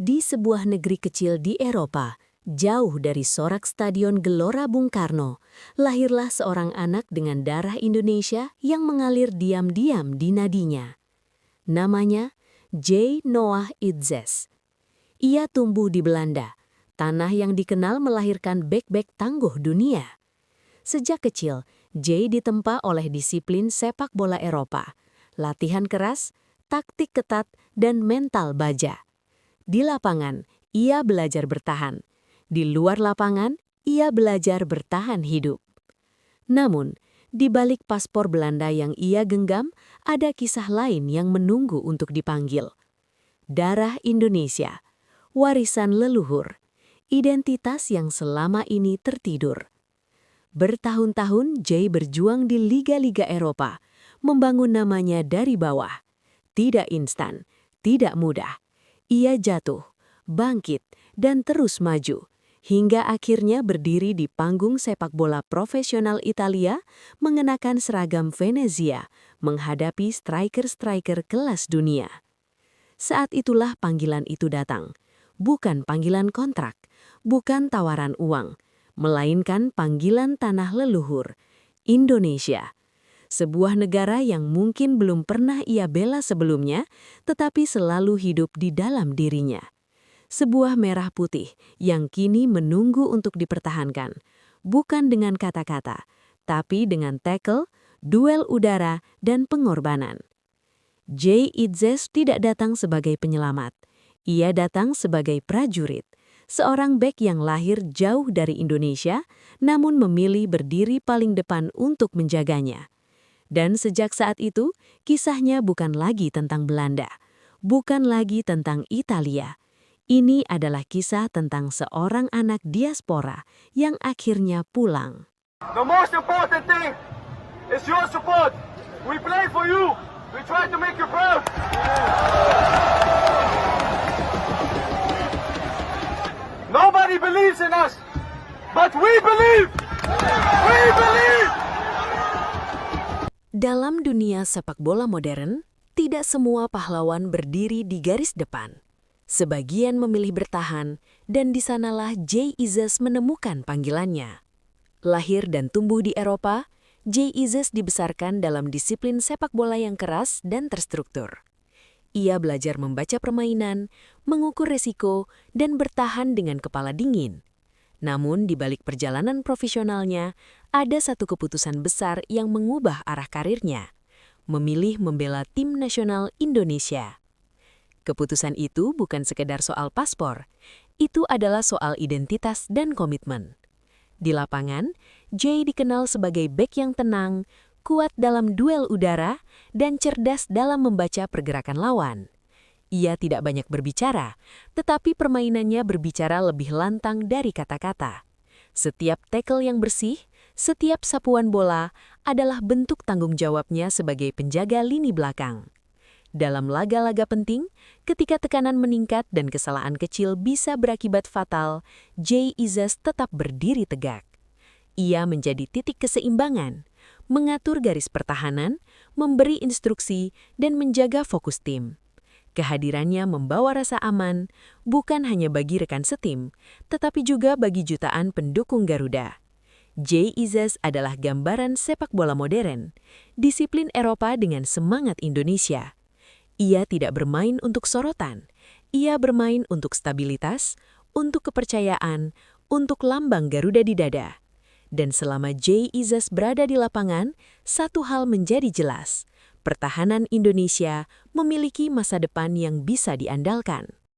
Di sebuah negeri kecil di Eropa, jauh dari sorak Stadion Gelora Bung Karno, lahirlah seorang anak dengan darah Indonesia yang mengalir diam-diam di nadinya. Namanya J. Noah Itzes. Ia tumbuh di Belanda, tanah yang dikenal melahirkan bek-bek tangguh dunia. Sejak kecil, J ditempa oleh disiplin sepak bola Eropa, latihan keras, taktik ketat, dan mental baja. Di lapangan, ia belajar bertahan. Di luar lapangan, ia belajar bertahan hidup. Namun, di balik paspor Belanda yang ia genggam, ada kisah lain yang menunggu untuk dipanggil. Darah Indonesia, warisan leluhur, identitas yang selama ini tertidur. Bertahun-tahun J berjuang di liga-liga Eropa, membangun namanya dari bawah. Tidak instan, tidak mudah. Ia jatuh, bangkit, dan terus maju, hingga akhirnya berdiri di panggung sepak bola profesional Italia mengenakan seragam Venezia, menghadapi striker-striker kelas dunia. Saat itulah panggilan itu datang. Bukan panggilan kontrak, bukan tawaran uang, melainkan panggilan tanah leluhur, Indonesia. Sebuah negara yang mungkin belum pernah ia bela sebelumnya, tetapi selalu hidup di dalam dirinya. Sebuah merah putih yang kini menunggu untuk dipertahankan, bukan dengan kata-kata, tapi dengan tackle, duel udara, dan pengorbanan. J. Itzes tidak datang sebagai penyelamat. Ia datang sebagai prajurit, seorang bek yang lahir jauh dari Indonesia, namun memilih berdiri paling depan untuk menjaganya. Dan sejak saat itu, kisahnya bukan lagi tentang Belanda, bukan lagi tentang Italia. Ini adalah kisah tentang seorang anak diaspora yang akhirnya pulang. The most important thing is your support. We play for you. We try to make you proud. Nobody believes in us, but we believe. We believe. Dalam dunia sepak bola modern, tidak semua pahlawan berdiri di garis depan. Sebagian memilih bertahan, dan di sanalah J. Itzes menemukan panggilannya. Lahir dan tumbuh di Eropa, J. Itzes dibesarkan dalam disiplin sepak bola yang keras dan terstruktur. Ia belajar membaca permainan, mengukur resiko, dan bertahan dengan kepala dingin. Namun di balik perjalanan profesionalnya, ada satu keputusan besar yang mengubah arah karirnya, memilih membela tim nasional Indonesia. Keputusan itu bukan sekedar soal paspor, itu adalah soal identitas dan komitmen. Di lapangan, J dikenal sebagai bek yang tenang, kuat dalam duel udara, dan cerdas dalam membaca pergerakan lawan. Ia tidak banyak berbicara, tetapi permainannya berbicara lebih lantang dari kata-kata. Setiap tackle yang bersih, setiap sapuan bola adalah bentuk tanggung jawabnya sebagai penjaga lini belakang. Dalam laga-laga penting, ketika tekanan meningkat dan kesalahan kecil bisa berakibat fatal, J. Itzes tetap berdiri tegak. Ia menjadi titik keseimbangan, mengatur garis pertahanan, memberi instruksi, dan menjaga fokus tim. Kehadirannya membawa rasa aman, bukan hanya bagi rekan setim, tetapi juga bagi jutaan pendukung Garuda. J. Itzes adalah gambaran sepak bola modern, disiplin Eropa dengan semangat Indonesia. Ia tidak bermain untuk sorotan, ia bermain untuk stabilitas, untuk kepercayaan, untuk lambang Garuda di dada. Dan selama J. Itzes berada di lapangan, satu hal menjadi jelas. Pertahanan Indonesia memiliki masa depan yang bisa diandalkan.